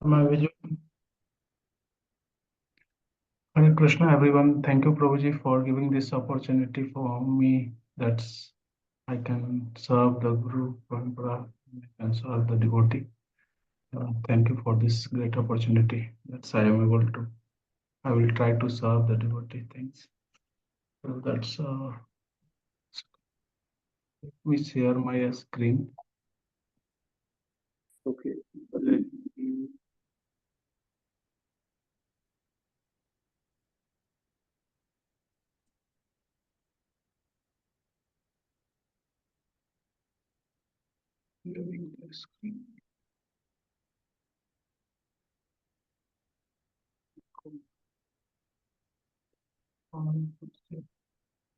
Am I visible? Hare Krishna, everyone. Thank you, Prabhuji, for giving this opportunity for me. That's I can serve the Guru Parampara, I can serve the devotee. Thank you for this great opportunity. That's I am able to. I will try to serve the devotee. Thanks. So that's let me share my screen. Okay. Let me Sharing the screen.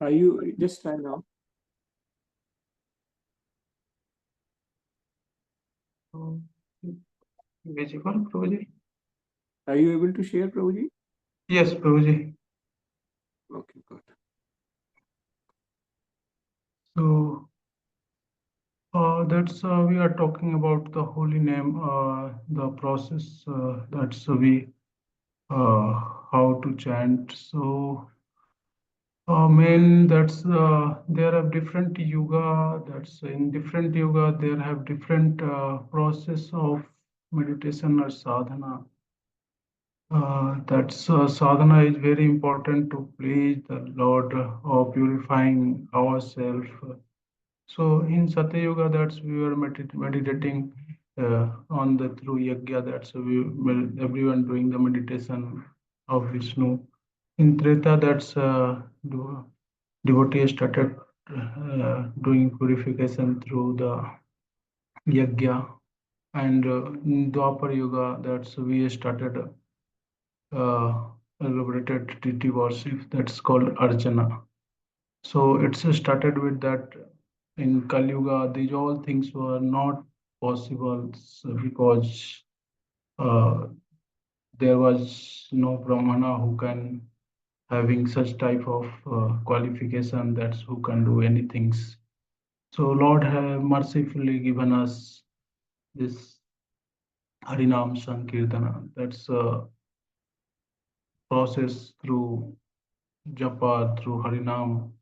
Are you just try now? Visible, Prabhuji? Are you able to share, Prabhuji? Yes, Prabhuji. Okay, good. So that's we are talking about the holy name, the process. That's we how to chant. So main that's there are different yoga. That's in different yoga there have different process of meditation or sadhana. That's sadhana is very important to please the Lord of purifying ourselves. So in Satya Yoga, that's we were meditating on the through yajna. That's everyone doing the meditation of Vishnu. In Treta, that's devotees started doing purification through the yajna. And in Dwapar Yoga, that's we started elaborated deity worship. That's called Archana. So it's started with that in Kali Yuga, these all things were not possible because uh, there was no Brahmana who can having such type of qualification that's who can do anything. So Lord have mercifully given us this Harinam Sankirtana. That's a process through Japa, through Harinam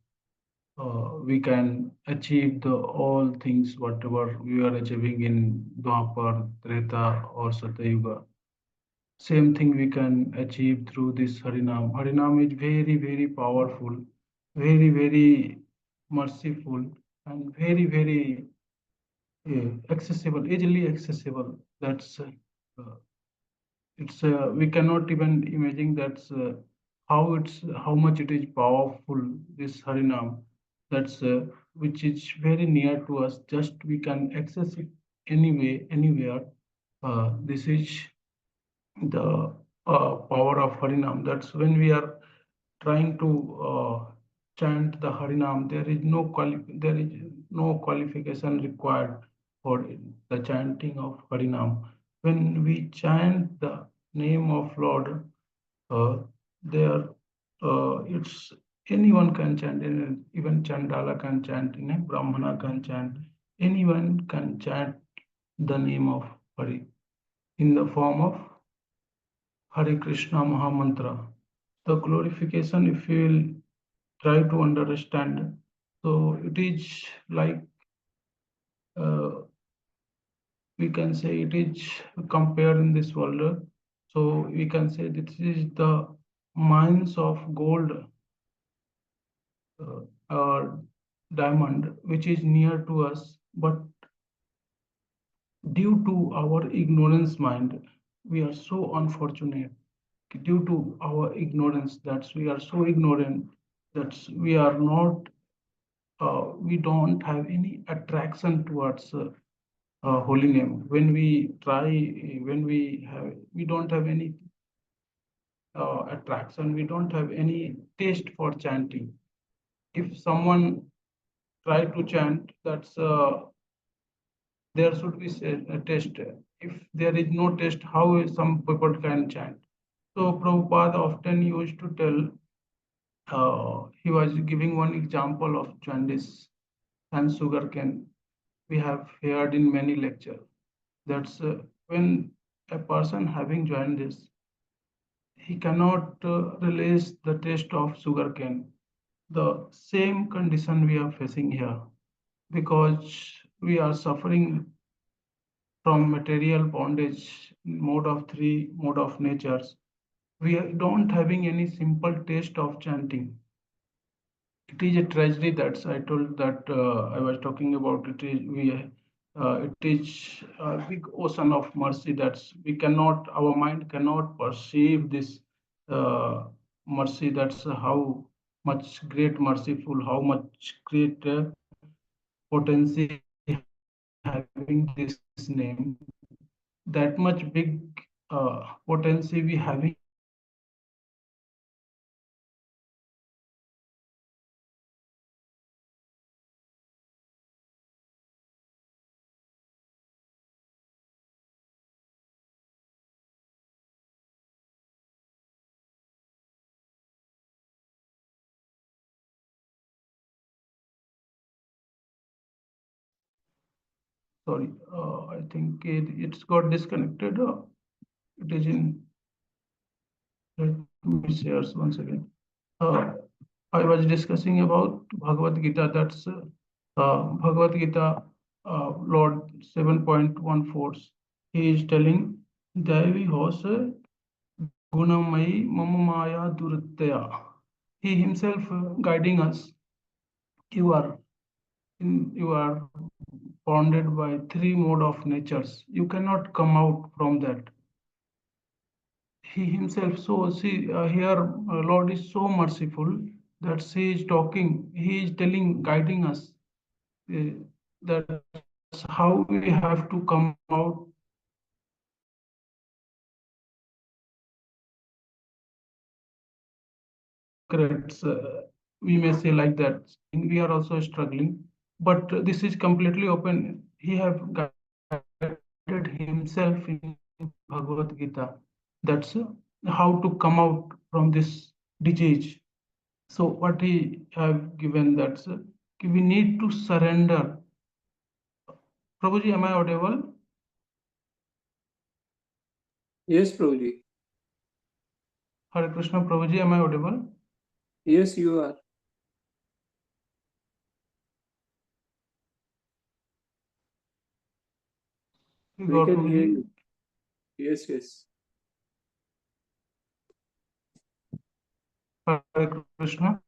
we can achieve the all things whatever we are achieving in Dwapar, Treta or Satyuga. Same thing we can achieve through this Harinam. Harinam is very, very powerful, very, very merciful, and very, very accessible, easily accessible. That's it's we cannot even imagine that's how much it is powerful this harinam that's which is very near to us just we can access it anyway anywhere this is the power of harinam that's when we are trying to chant the harinam there is no qualification required for the chanting of harinam when we chant the name of lord uh, there it's anyone can chant even chandala can chant brahmana can chant anyone can chant the name of hari in the form of Hare Krishna Mahamantra. The glorification, if you will try to understand, so it is like uh, we can say it is compared in this world. So we can say this is the mines of gold or diamond, which is near to us, but due to our ignorance mind, we are so unfortunate due to our ignorance that we are so ignorant that we are not we don't have any attraction towards holy name when we try when we don't have any attraction we don't have any taste for chanting if someone try to chant that's there should be a test if there is no test how some people can chant so Prabhupada often used to tell he was giving one example of jaundice and sugarcane we have heard in many lectures. That's when a person having joined this, he cannot release the taste of sugarcane. The same condition we are facing here because we are suffering from material bondage, mode of three, mode of natures. We don't having any simple taste of chanting. It is a tragedy that's I told that I was talking about. It is it is a big ocean of mercy that's we cannot our mind cannot perceive this uh, mercy. That's how much great merciful, how much great potency having this name. That much big potency we having in this name. That's sorry. I think it's got disconnected. It is in. Let me share once again. Uh, I was discussing about Bhagavad Gita. That's Bhagavad Gita, Lord 7.14. He is telling, Devi hos gunamai mamamaya duritya. He himself guiding us. You are you are bounded by three mode of natures. You cannot come out from that. He himself. So see here, Lord is so merciful that he is talking. He is telling, guiding us. Uh, that's how we have to come out secrets. We may say like that. We are also struggling, but this is completely open. He have guided himself in Bhagavad Gita. That's how to come out from this disease. So what he have given that we need to surrender. Prabhuji, am I audible? Yes, Prabhuji. Hare Krishna, Prabhuji, am I audible? Yes, you are. You We got can hear me. you. Yes, yes. Hare Krishna.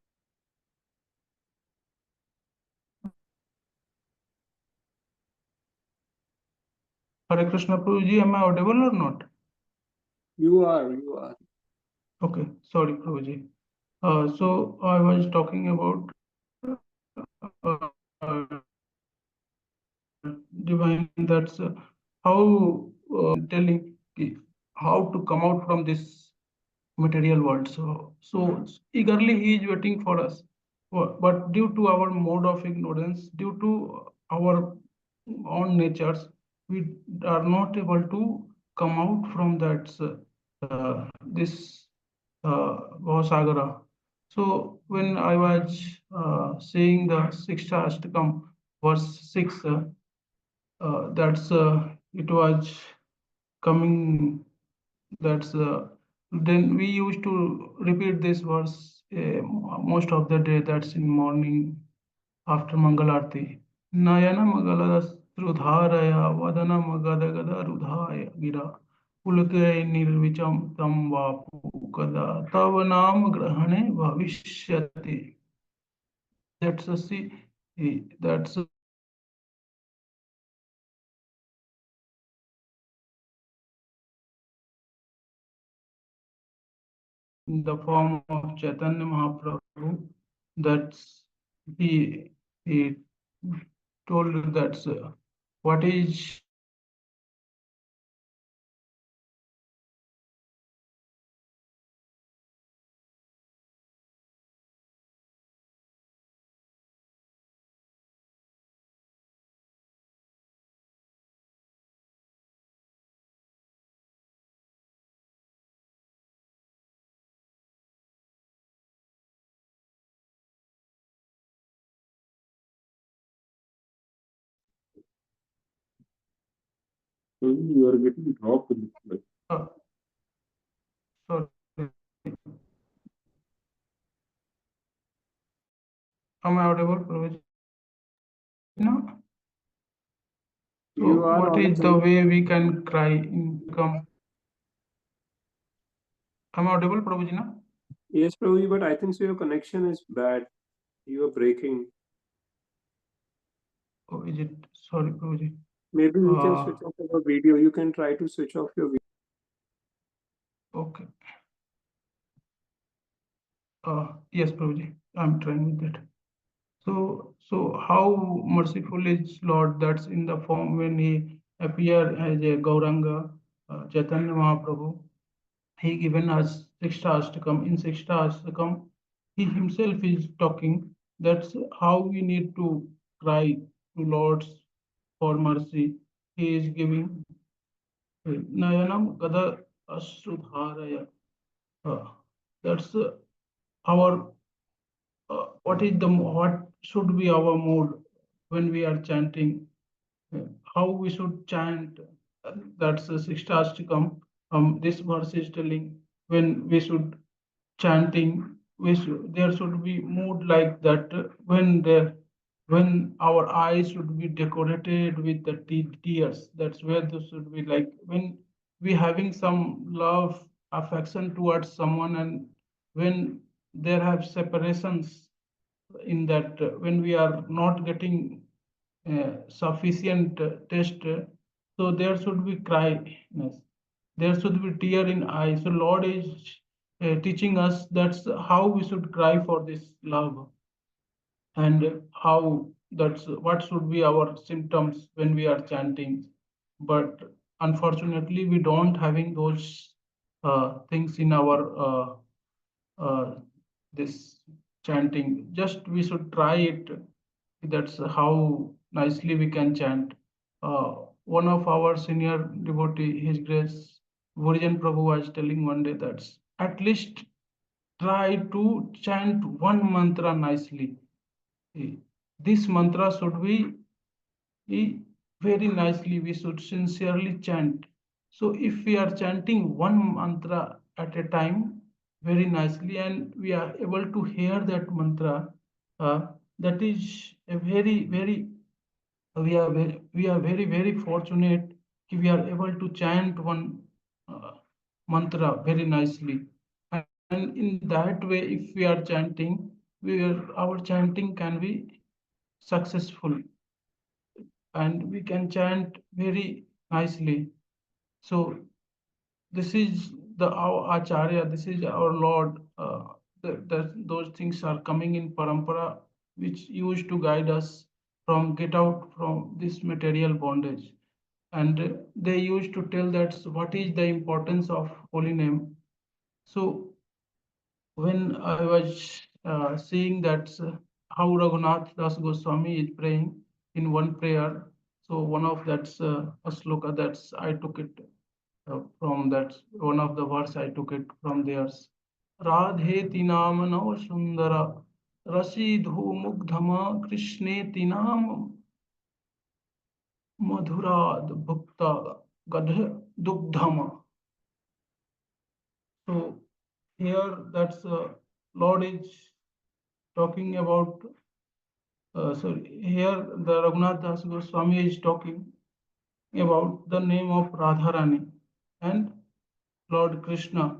Hare Krishna, Prabhuji, am I audible or not? You are. You are. Okay, sorry, Prabhuji. So I was talking about divine. That's how telling how to come out from this material world. So eagerly he is waiting for us. But due to our mode of ignorance, due to our own natures, we are not able to come out from that this Bhavasagara. So when I was saying the Siksha Ashtakam, verse 6, that's it was coming. That's then we used to repeat this verse most of the day. That's in morning after Mangalarti. Nayana Magalasrudharaya Vadana Magadagada Rudhaya Gira Pulke Nirvicham Tam Vapu Kada Tavanam Grahane Bhavishyati. That's a see, that's in the form of Chaitanya Mahaprabhu. That's he told that what is You are getting dropped in this way. Sorry. Am I audible, Prabhuji, now? So, You what are is the audible. way we can cry in become? Am I audible, Prabhuji, now? Yes, Prabhuji, but I think so your connection is bad. You are breaking. Oh, is it? Sorry, Prabhuji. Maybe we can Uh, switch off our video. You can try to switch off your video. okay. Yes, Prabhuji. I'm trying with that. So how merciful is Lord? That's in the form when He appeared as a Gauranga, Chaitanya Mahaprabhu. He given us Sixta to come. In Sixta to come, He Himself is talking. That's how we need to cry to Lord for mercy. He is giving Nayanam Gada Asudharaya. Uh, that's our what is the what should be our mood when we are chanting, uh, how we should chant. That's the Sixtastikam. This verse is telling when we should chanting, there should be mood like that when our eyes should be decorated with the tears. That's where this should be like when we having some love, affection towards someone, and when there have separations in that when we are not getting sufficient test, so there should be cryness, there should be tear in eye. So Lord is teaching us that's how we should cry for this love, and how that's what should be our symptoms when we are chanting. But unfortunately we don't having those things in our uh, this chanting. Just we should try it. That's how nicely we can chant. Uh, One of our senior devotee, His Grace Virgin Prabhu, was telling one day that at least try to chant one mantra nicely. Eh, This mantra should be very nicely, we should sincerely chant. So if we are chanting one mantra at a time very nicely and we are able to hear that mantra, uh, that is a very we are very fortunate कि we are able to chant one uh, mantra very nicely. And in that way, if we are chanting, our chanting can be successful and we can chant very nicely. So this is the our Acharya, this is our Lord. Those things are coming in parampara, which used to guide us from get out from this material bondage. And they used to tell that what is the importance of holy name. So when I was seeing that how Raghunath Das Goswami is praying in one prayer, so one of that's a sloka that's I took it from that one of the verse I took it from theirs. Radhe tinam nava sundara rasidhu mugdhama krishne tinam madhurad bhukta gadh dugdhama. So here that's Lord is talking about. So here the Raghunath Das Goswami is talking about the name of Radharani and Lord Krishna.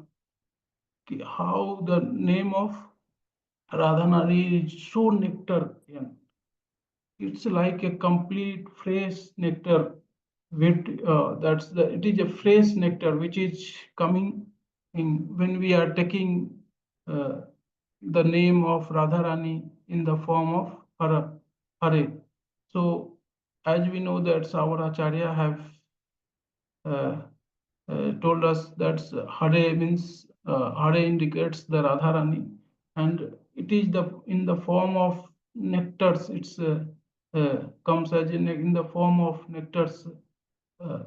How the name of Radharani is so nectarian. It's like a complete fresh nectar. With that's the it is a fresh nectar which is coming in when we are taking uh, the name of Radharani in the form of Hare. So, as we know that our Acharya have uh, told us that Hare means Hare indicates the Radharani, and it is the in the form of nectars. It's comes as in the form of nectars. Uh,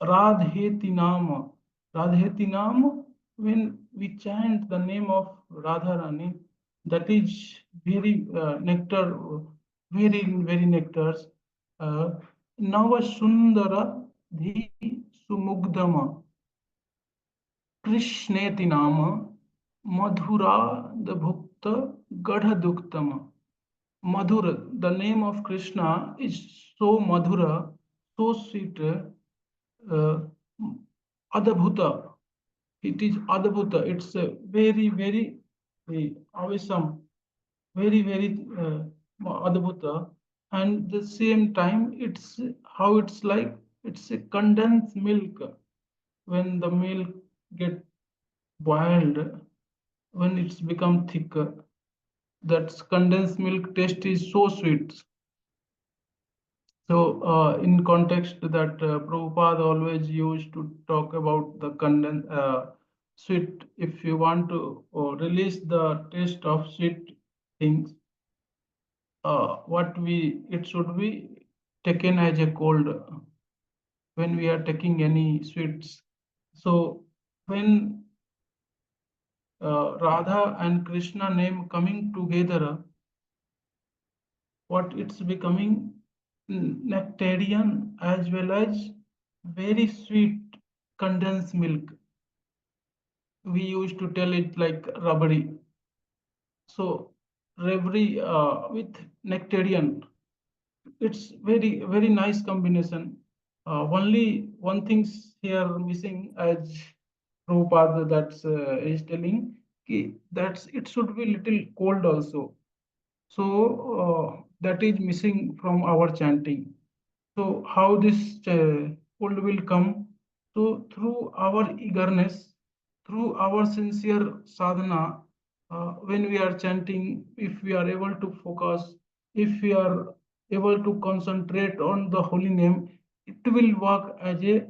Radheti Nama. Radheti Nama, when we chant the name of Radharani, that is very nectar, very nectars. Uh, Nava Sundara. dhi sumugdama krishneti nama madhura bhukta gadhaduktama. Madhura, the name of Krishna is so madhura, so sweet, adabhuta. It is adabhuta. It's very, very awesome, very, very adabhuta. And the same time, it's how it's like. It's a condensed milk. When the milk get boiled, when it's become thicker, that condensed milk taste is so sweet. So, in context that Prabhupada always used to talk about the sweet, if you want to release the taste of sweet things, it should be taken as a cold when we are taking any sweets. So, when Radha and Krishna name coming together, what it's becoming nectarian as well as very sweet condensed milk. We used to tell it like rubbery. So rubbery with nectarian, it's very very nice combination. Only one thing's here missing, as Prabhupada that's is telling, that's it should be little cold also. So that is missing from our chanting. So how this fold will come? So through our eagerness, through our sincere sadhana, when we are chanting, if we are able to focus, if we are able to concentrate on the holy name, it will work as a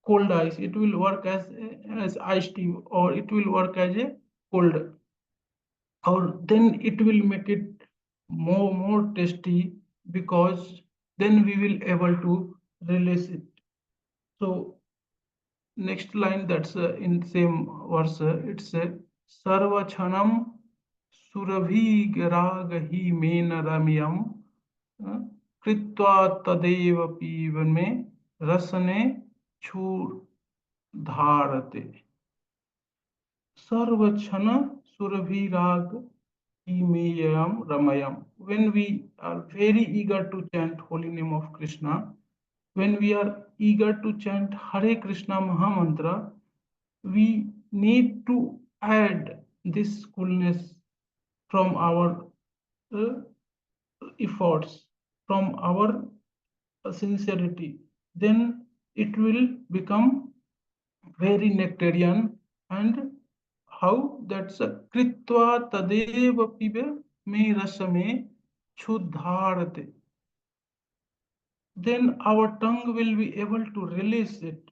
cold ice. It will work as iced tea, or it will work as a cold, or then it will make it more tasty, because then we will able to release it. So next line, that's in same verse, it's sarva chanam surabhi garagahi mena ramyam uh, kritva tadeva pivame rasane chur dharate. Sarvachana Surabhirag Imeyam Ramayam. When we are very eager to chant holy name of Krishna, when we are eager to chant Hare Krishna Mahamantra, we need to add this coolness from our uh, efforts, from our sincerity. Then it will become very nectarian. And how? That's a kritva tadeva pibe me rasame chudharate. Then our tongue will be able to release it.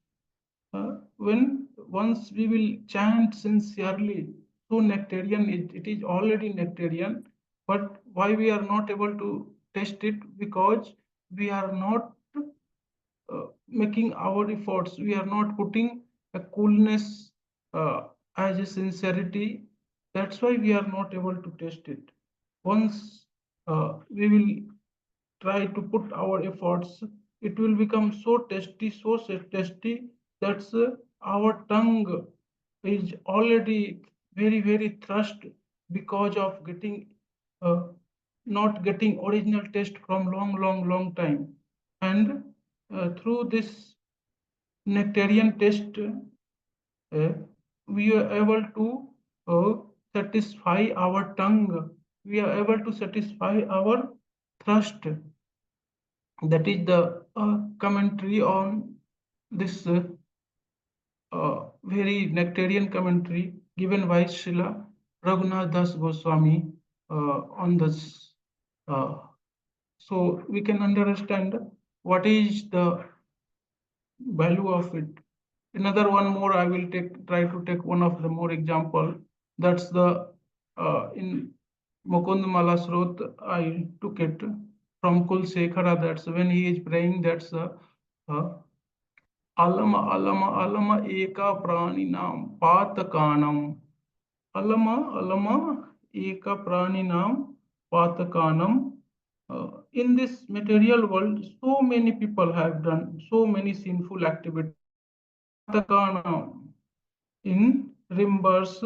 When once we will chant sincerely, so nectarian, it is already nectarian, but why we are not able to taste it? Because we are not making our efforts. We are not putting a coolness as a sincerity. That's why we are not able to test it. Once we will try to put our efforts, it will become so tasty, so tasty, that's our tongue is already very, very thirst, because of getting uh, not getting original taste from long time. And through this nectarian taste, we are able to uh, satisfy our tongue. We are able to satisfy our thirst. That is the commentary on this very nectarian commentary given by Srila Raghunath Das Goswami on this. Uh, so we can understand what is the value of it. Another one more, I will try to take one of the more example. That's the in Mukund Mala Srot, I took it from Kul Sekhara. That's when he is praying, that's uh, alama alama alama eka prani nam patakanam. Alama alama eka prani nam patakanam. in this material world, so many people have done so many sinful activities. Patakana in reimburse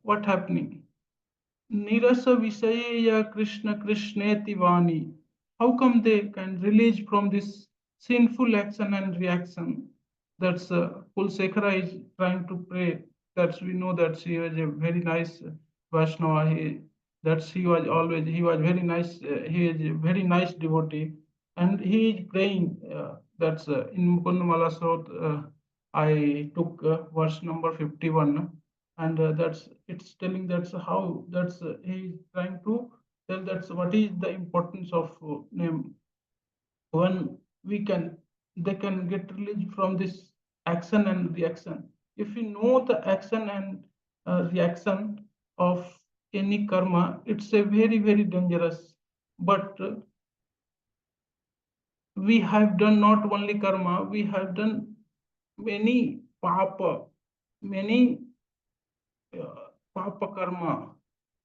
what happening? Nirasa Visaya Krishna Krishneti Vani. How come they can release from this sinful action and reaction? That's Kulsekhara is trying to pray. That's we know that she was a very nice Vaishnava. That's he was very nice. He is a very nice devotee, and he is praying. That's in Mukundamala Srot. I took verse number 51, and that's it's telling that's how that's he is trying to tell that's what is the importance of name when we can they can get released from this action and reaction. If we know the action and reaction of any karma, it's a very dangerous. But we have done not only karma, we have done many papa, many papa karma.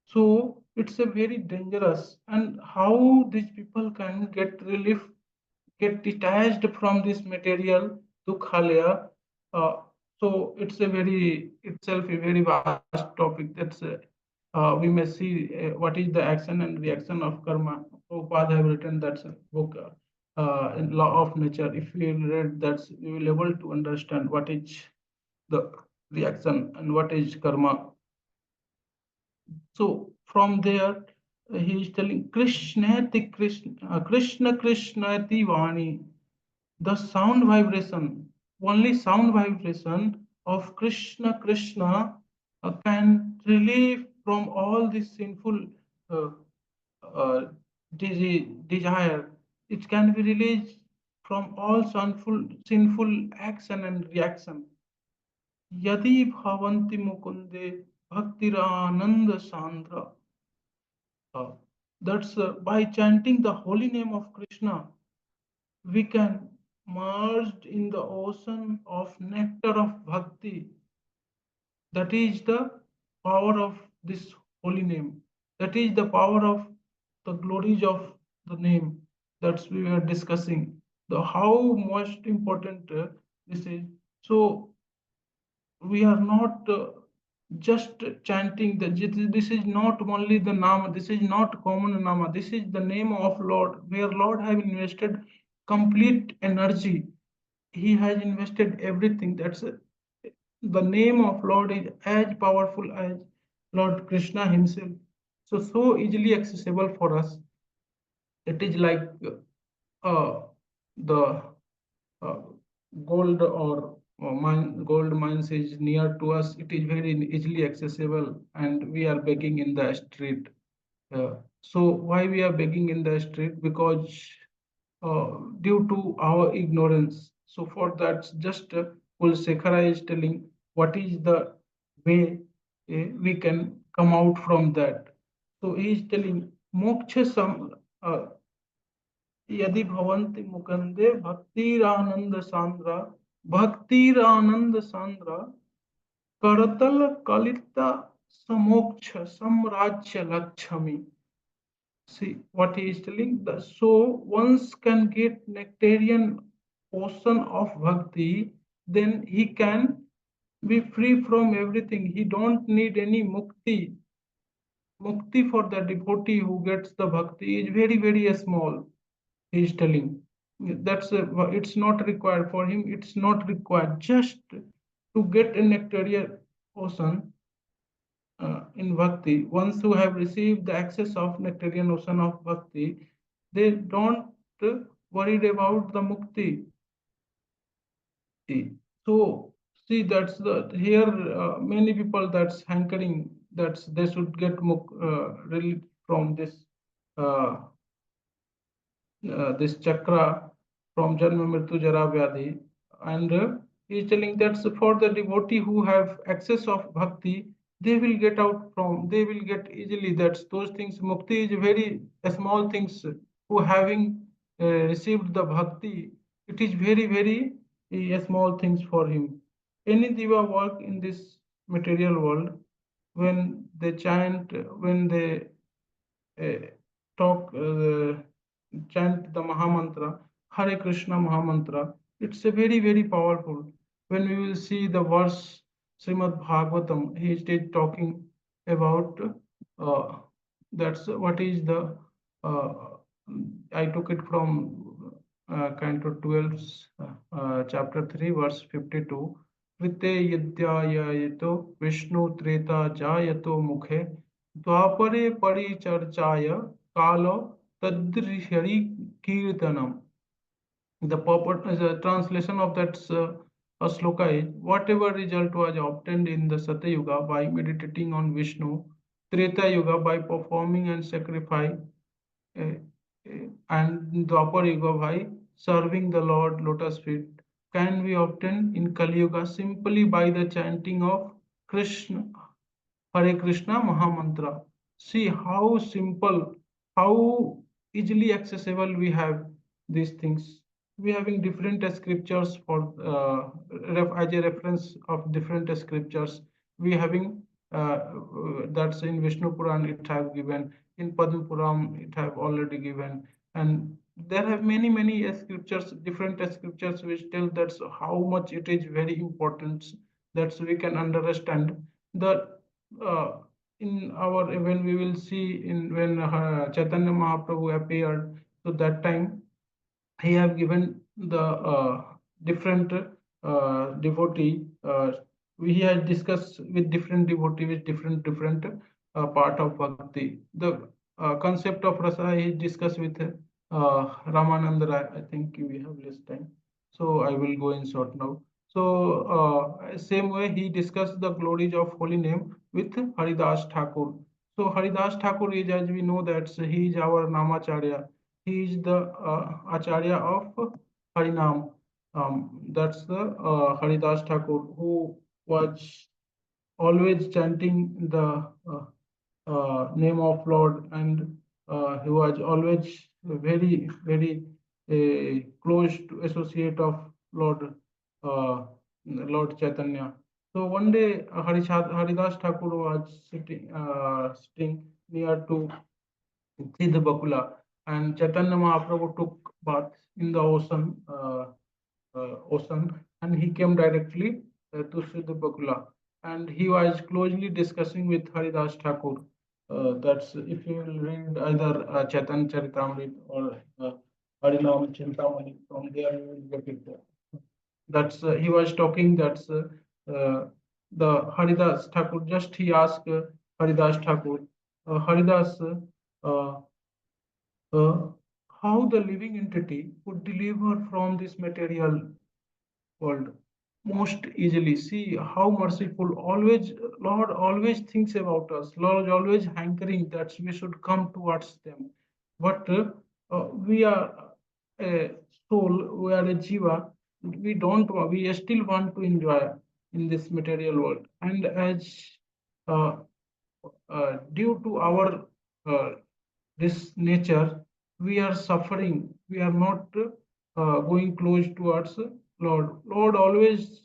So it's a very dangerous. And how these people can get relief, get detached from this material dukhalaya. Uh, so it's a very itself a very vast topic. That's we may see what is the action and reaction of karma. Prabhupada have written that book, in Law of Nature. If we read that, we will able to understand what is the reaction and what is karma. So from there, he is telling Krishna Krishna ti Vani, the sound vibration, only sound vibration of Krishna Krishna can relieve from all this sinful uh, uh, desire. It can be released from all sinful action and reaction. यदि भवन्ति मुकुन्दे भक्तिरानंद sandra. Uh, that's by chanting the holy name of Krishna, we can merge in the ocean of nectar of bhakti. That is the power of this holy name. That is the power of the glories of the name that we were discussing. The how most important this is. So we are not just chanting the this is not only the nama, this is not common nama, this is the name of Lord, where Lord have invested complete energy. He has invested everything. That's the name of Lord is as powerful as Lord Krishna himself, so easily accessible for us. It is like uh, the uh, gold or gold mines is near to us. It is very easily accessible, and we are begging in the street. So why we are begging in the street? Because due to our ignorance. So for that, just Kulsekhara is telling what is the way we can come out from that. So he is telling moksha sam. यदि भवन्ति मुकुन्दे भक्तिरानंद सांद्र, भक्तिरानंद सांद्र, करतल Kalita समोक्ष samrajya lakshmi. See what he is telling. So once can get nectarian ocean of bhakti, then he can be free from everything. He don't need any mukti. Mukti for the devotee who gets the bhakti is very small. He is telling that's it's not required for him. It's not required just to get a nectarian ocean in bhakti. Once who have received the access of nectarian ocean of bhakti, they don't worried about the mukti. So see that's the here many people that's hankering that's they should get relief from this chakra from Janma Mrityu Jara Vyadhi. And he is telling that's for the devotee who have access of bhakti, they will get out from, they will get easily. That's those things. Mukti is very small things. Who having received the bhakti, it is very small things for him. Any diva work in this material world, when they chant, when they uh, talk. chant the Mahamantra, Hare Krishna Mahamantra. It's a very, very powerful. When we will see the verse Srimad Bhagavatam, he is talking about uh, that's what is the uh, I took it from Canto 12, chapter 3, verse 52. Krite yadyayato Vishnu treta jayato mukhe द्वापरे परिचर्चाय कालो तद्हरि कीर्तनम. The purport, the translation of that sloka is whatever result was obtained in the Satya Yuga by meditating on Vishnu, Treta Yuga by performing and sacrifice, uh, and Dwapar Yuga by serving the Lord lotus feet, can be obtained in Kali Yuga simply by the chanting of Krishna Hare Krishna Mahamantra. See how simple, how easily accessible we have these things. We having different scriptures for as a reference of different scriptures. We having that's in Vishnu Puran it have given, in Padma Puran it have already given, and there have many scriptures, different scriptures which tell that's how much it is very important that we can understand the uh, in our when we will see in when Chaitanya Mahaprabhu appeared, so that time he have given the different devotee. We have discussed with different devotee with different part of bhakti. The concept of rasa is discussed with Ramananda Rai. I think we have less time, so I will go in short now. So same way he discussed the glories of holy name with Haridas Thakur. So Haridas Thakur is, as we know, that he is our Namacharya. He is the Acharya of Harinam. That's the Haridas Thakur who was always chanting the name of Lord, and he was always very close to associate of Lord Lord Chaitanya. So one day Haridas Thakur was sitting near to Siddha Bakula, and Chaitanya Mahaprabhu took bath in the ocean, and he came directly to Siddha Bakula, and he was closely discussing with Haridas Thakur. That's if you will read either Chaitanya Charitamrita or Harinam Chintamani, from there you will get it. That's he was talking. That's the Haridas Thakur. Just he asked Haridas Thakur, Haridas. Uh, uh, how the living entity would deliver from this material world most easily. See how merciful. Always, Lord always thinks about us. Lord always hankering that we should come towards them. But we are a soul, we are a jiva. We don't. We still want to enjoy in this material world, and as uh, due to our uh, this nature, we are suffering. We are not going close towards Lord. Lord always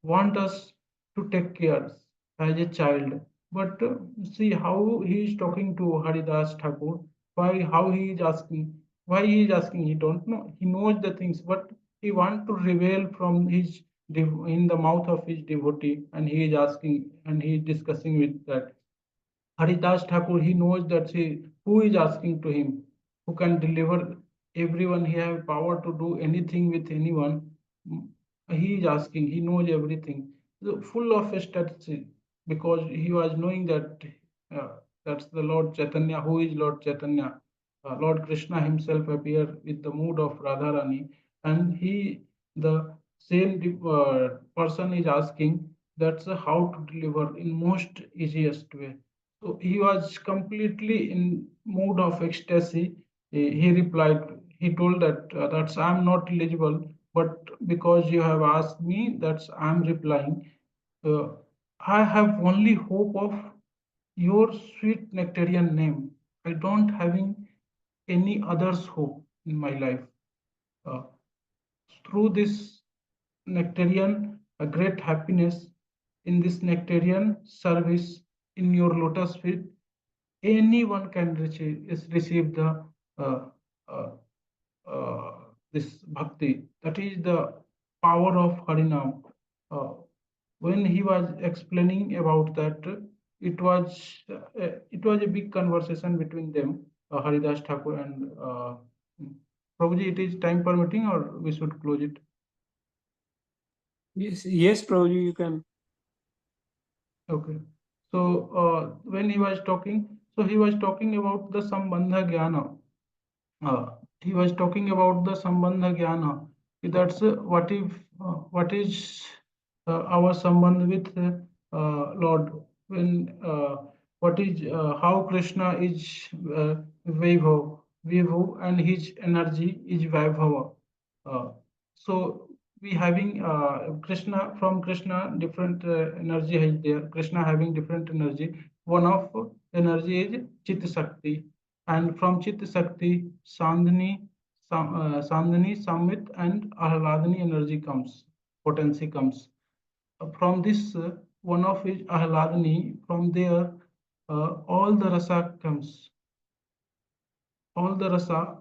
want us to take care as a child. But see how he is talking to Haridas Thakur. Why? How he is asking? Why he is asking? He don't know. He knows the things, but he want to reveal from his in the mouth of his devotee, and he is asking and he is discussing with that Haridas Thakur. He knows that who is asking to him, who can deliver everyone. He have power to do anything with anyone. He is asking. He knows everything. So full of strategy, because he was knowing that that's the Lord Chaitanya. Who is Lord Chaitanya? Lord Krishna himself appeared with the mood of Radharani, and the same person is asking. That's how to deliver in most easiest way. So he was completely in mood of ecstasy. He replied, he told that that's I'm not eligible, but because you have asked me, that's I'm replying. Uh, I have only hope of your sweet nectarian name. I don't having any other's hope in my life. Uh, Through this nectarian, a great happiness in this nectarian service in your lotus feet, anyone can receive the uh, uh, uh, this bhakti. That is the power of Harinam. Uh, when he was explaining about that, it was a big conversation between them, Haridas Thakur and Prabhuji. It is time permitting, or we should close it. Yes, yes, Prabhuji, you can. Okay. So when he was talking, so he was talking about the Sambandha Jnana. Uh, he was talking about the Sambandha Jnana. That's what is our sambandh with Lord. When what is how Krishna is Vaibhav, and his energy is Vaibhava. Uh, so we having Krishna, from Krishna different energy is there. Krishna having different energy. One of energy is Chit Shakti, and from Chit Shakti, Sandhani, Samvit, and Ahladani energy comes, potency comes. From this, one of is Ahladani. From there, all the rasa comes. All the rasa,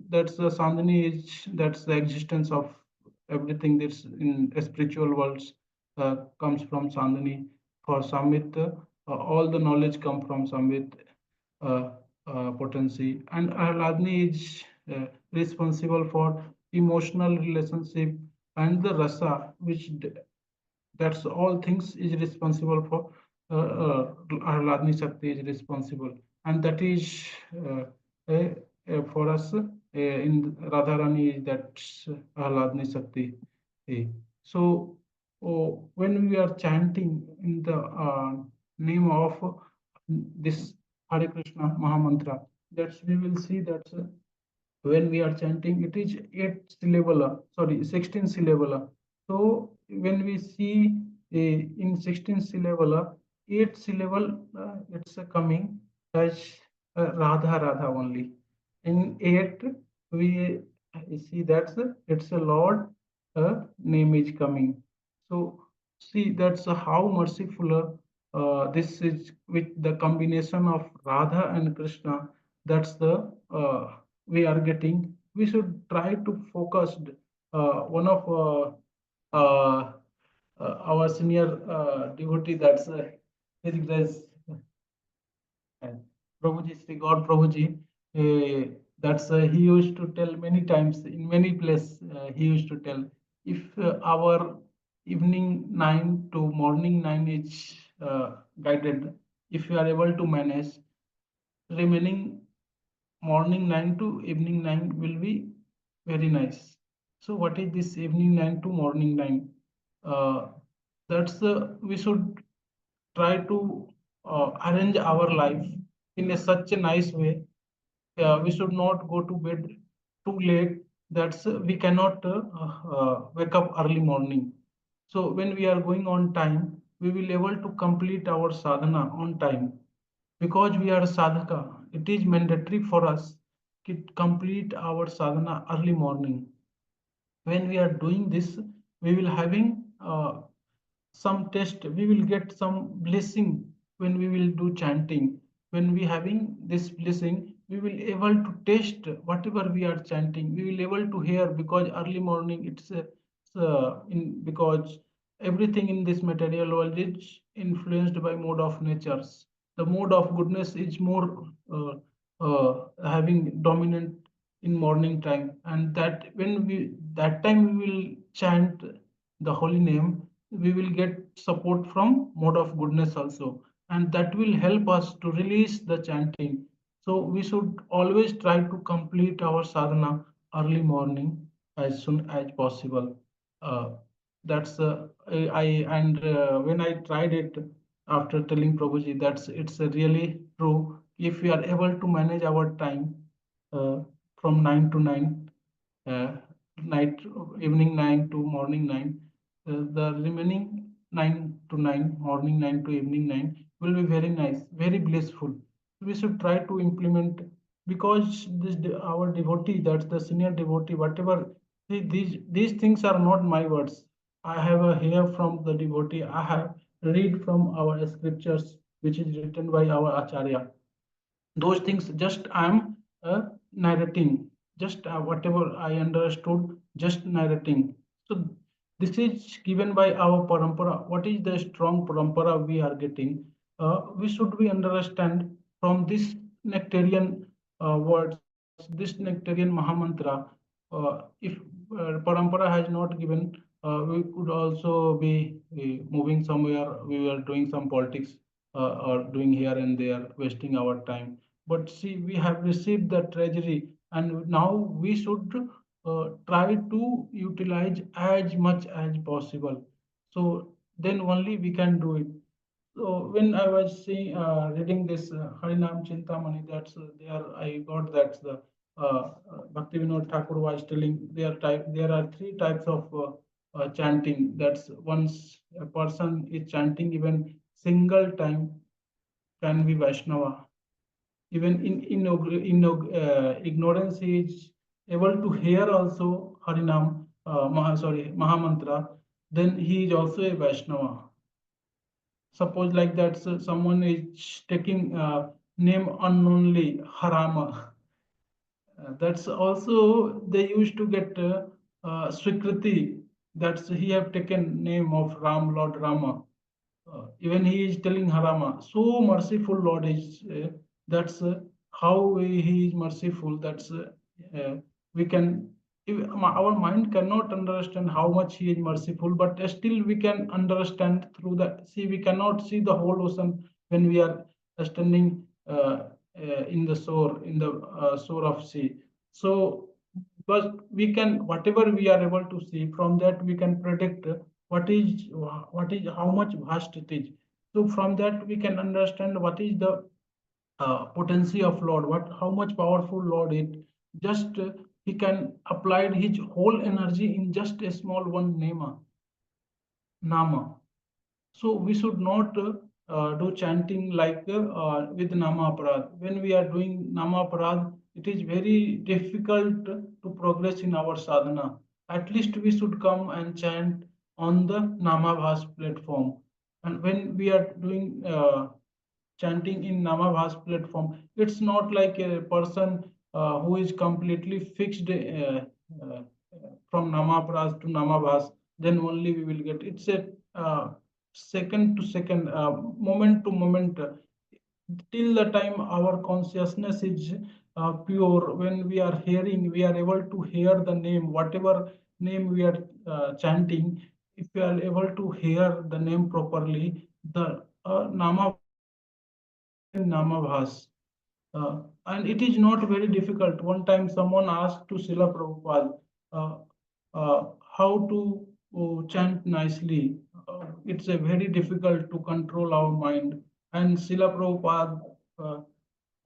that's the Sandhani is, that's the existence of everything that's in spiritual worlds, comes from Sandhani. For Samvit, all the knowledge come from Samvit, uh, potency, and Ahladni is responsible for emotional relationship, and the rasa, which that's all things is responsible for Ahladni Shakti is responsible, and that is for us in Radharani, that's Ahladni Shakti. So when we are chanting in the name of this Hare Krishna Mahamantra, that's we will see that when we are chanting, it is 8 syllable, sorry, 16 syllable. So when we see in 16 syllable, 8 syllable, it's coming as Radha Radha only. In 8 we see that it's a Lord name is coming. So see, that's how merciful this is with the combination of Radha and Krishna. That's the we are getting. We should try to focus. One of uh, our senior devotee, that's His Grace Prabhuji, Sri God Prabhuji, that's he used to tell many times in many places. He used to tell, if our evening 9 to morning 9 is guided, if you are able to manage, remaining morning 9 to evening 9 will be very nice. So what is this evening 9 to morning 9? Uh, that's we should try to arrange our life in such a nice way. We should not go to bed too late. That's we cannot wake up early morning. So when we are going on time, we will able to complete our sadhana on time, because we are sadhaka. It is mandatory for us to complete our sadhana early morning. When we are doing this, we will having some test, we will get some blessing. When we will do chanting, when we having this blessing, we will able to taste whatever we are chanting, we will able to hear, because early morning in because everything in this material world is influenced by mode of natures. The mode of goodness is more having dominant in morning time, and that when we that time we will chant the holy name, we will get support from mode of goodness also, and that will help us to release the chanting. So we should always try to complete our sadhana early morning as soon as possible. uh, that's I and when I tried it after telling Prabhuji, that's it's really true. If we are able to manage our time uh, from 9 to 9, uh, night evening 9 to morning 9, the remaining 9 to 9, morning 9 to evening 9, will be very nice, very blissful. We should try to implement, because our devotee, that's the senior devotee, whatever. See, these things are not my words. I have a hear from the devotee. I have read from our scriptures, which is written by our acharya. Those things just I am narrating. just whatever I understood, just narrating. So this is given by our parampara. What is the strong parampara we are getting? We should be understand from this nectarian words, this nectarian Mahamantra. If parampara has not given, we could also be moving somewhere. We are doing some politics or doing here and there, wasting our time. But see, we have received the treasury, and now we should try to utilize as much as possible. So then only we can do it. So when I was reading this Harinam Chintamani, that's there I got that the Bhakti Vinod Thakur was telling there are three types of chanting. That's once a person is chanting even single time can be Vaishnava. Even in ignorance, he is able to hear also Harinam, Mahamantra. Then he is also a Vaishnava. Suppose like that, so someone is taking name unknownly, Harama. That's also they used to get Swikriti. That's he have taken name of Ram, Lord Rama. Even he is telling Harama, so merciful Lord is. That's how he is merciful. That's we can. Our mind cannot understand how much he is merciful, but still we can understand through that. See, we cannot see the whole ocean when we are standing in the shore, in the shore of sea. So, but we can whatever we are able to see from that we can predict what is how much vast it is. So from that we can understand what is the potency of Lord, what how much powerful Lord is. Just he can apply his whole energy in just a small one nama. So we should not do chanting like with Nama Aparad. When we are doing Nama Aparad, it is very difficult to progress in our sadhana. At least we should come and chant on the Namabhas platform. And when we are doing chanting in Namabhas platform, it's not like a person who is completely fixed from Namapras to Namabhas, then only we will get. It's a second to second, moment to moment, till the time our consciousness is pure. When we are hearing, we are able to hear the name, whatever name we are chanting. If we are able to hear the name properly, the Namabhas will remain Namabhas. And it is not very difficult. One time someone asked to Srila Prabhupada uh, how to chant nicely. It's a very difficult to control our mind. And Srila Prabhupada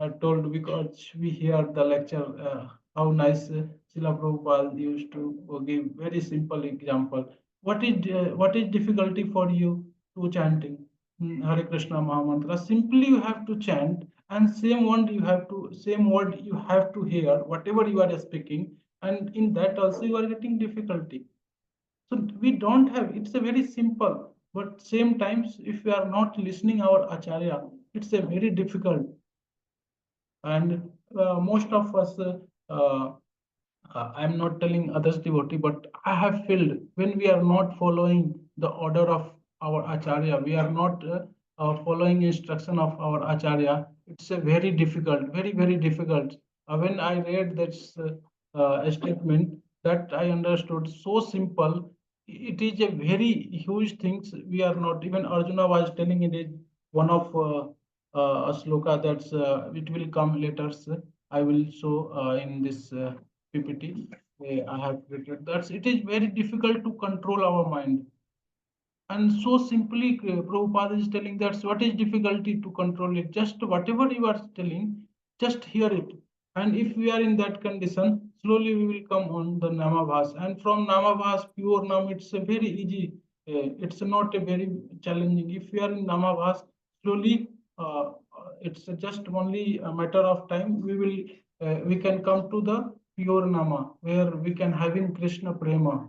had told, because we hear the lecture, how nice Srila Prabhupada used to give very simple example. What is difficulty for you to chanting Hare Krishna Mahamantra? Simply you have to chant, and same word you have to hear whatever you are speaking, and in that also you are getting difficulty. So we don't have. It's a very simple, but same times if we are not listening our acharya, it's a very difficult. And most of us I'm not telling others devotee, but I have felt when we are not following the order of our acharya, we are not following instruction of our acharya, it's a very difficult, very very difficult. When I read this statement, that I understood so simple. It is a very huge things. We are not even Arjuna was telling in it one of a sloka that's it will come later. I will show in this PPT. I have created. That's it is very difficult to control our mind. And so simply, Prabhupada is telling that's what is difficulty to control it. Just whatever you are telling, just hear it. And if we are in that condition, slowly we will come on the Namabhas. And from Namabhas, pure Nam, it's a very easy. It's not a very challenging. If we are in Namabhas, slowly, it's just only a matter of time. We can come to the pure Nama, where we can having Krishna Prema.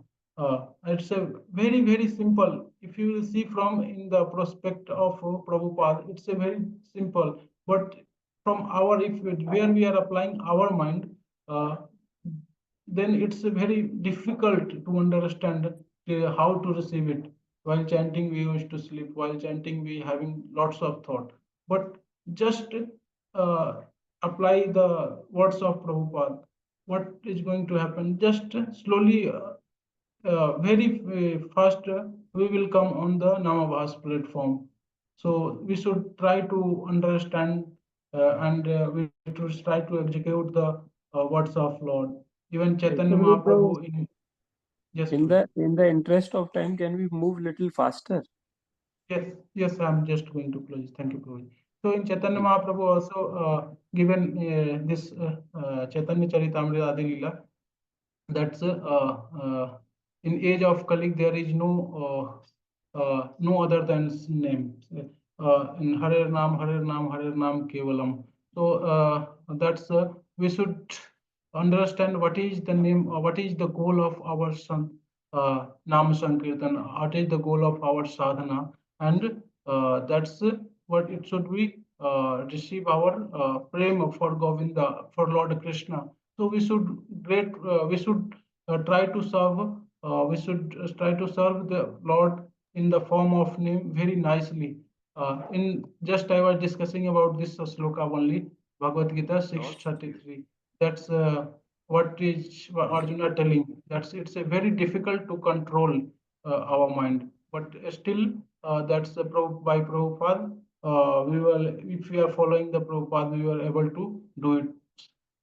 It's a very very simple. If you will see from in the prospect of Prabhupada, it's a very simple. But from our if where we are applying our mind, uh, then it's very difficult to understand how to receive it. While chanting, we used to sleep. While chanting, we having lots of thought. But just uh, apply the words of Prabhupada. What is going to happen? Just slowly, very fast, we will come on the Namabhas platform. So we should try to understand and we should try to execute the words of Lord. Even Chaitanya Rishabh, Mahaprabhu in yes, in please. the interest of time, can we move little faster? Yes, yes, I'm just going to close. Thank you, Prabhuji. So in Chaitanya Mahaprabhu also given this Chaitanya Charitamrita Adi Leela, that's in age of Kali there is no other than name. In Hare Nam Kevalam. So that's we should understand what is the name, what is the goal of our Nam Sankirtan, what is the goal of our sadhana, and that's what it should be. Receive our prema for Govinda, for Lord Krishna. So we should try to serve. We should try to serve the Lord in the form of name very nicely. In just I was discussing about this sloka only, Bhagavad Gita 6:33. That's what is Arjuna telling. That's it's a very difficult to control our mind, but still that's by Prabhupada. We will, if we are following the Prabhupada, we were able to do it.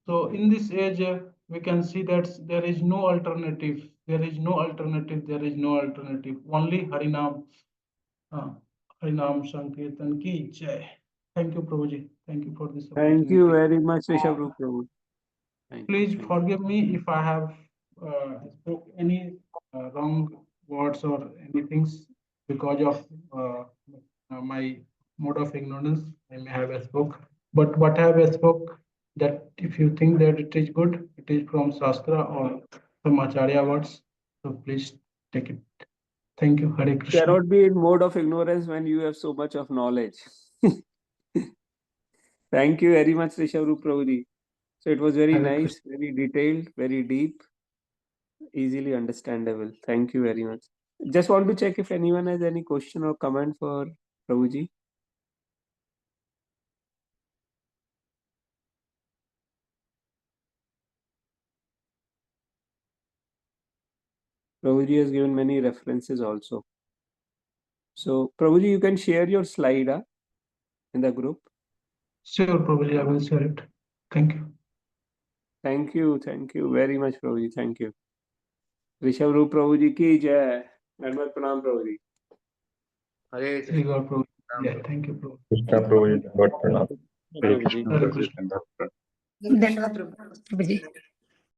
So in this age, we can see that there is no alternative. There is no alternative. There is no alternative. Only Harinam, uh, Harinam Sankirtan ki jai. Thank you, Prabhuji. Thank you for this Thank you opportunity. very much, Rishabh Prabhu. Thank you. Please Thank you. forgive me if I have spoke any wrong words or anything because of my mode of ignorance. I may have spoke, but what I have spoke, that if you think that it is good, it is from Shastra or from Acharya words. So please take it. Thank you. Hare Krishna. Cannot be in mode of ignorance when you have so much of knowledge. Thank you very much, Rishabh Prabhuji. So it was very Hare nice, Krishna. very detailed, very deep, easily understandable. Thank you very much. Just want to check if anyone has any question or comment for Prabhuji. Prabhuji has given many references also. So Prabhuji, you can share your slide in the group. Sure, Prabhuji, I will share it. Thank you. Thank you very much, Prabhuji. Thank you. Rishabh रूप प्रभु जी की जय। धन्यवाद प्रणाम प्रभु जी। हरे Sri Krishna. Gaur Prabhuji. Yeah, thank you, Prabhuji. Krishna Prabhuji, Dhanavad Pranam. Hare Prabhu ji. Krishna Hare Prabhuji, Krishna. Dhanavad Pranam. धन्यवाद प्रभु जी।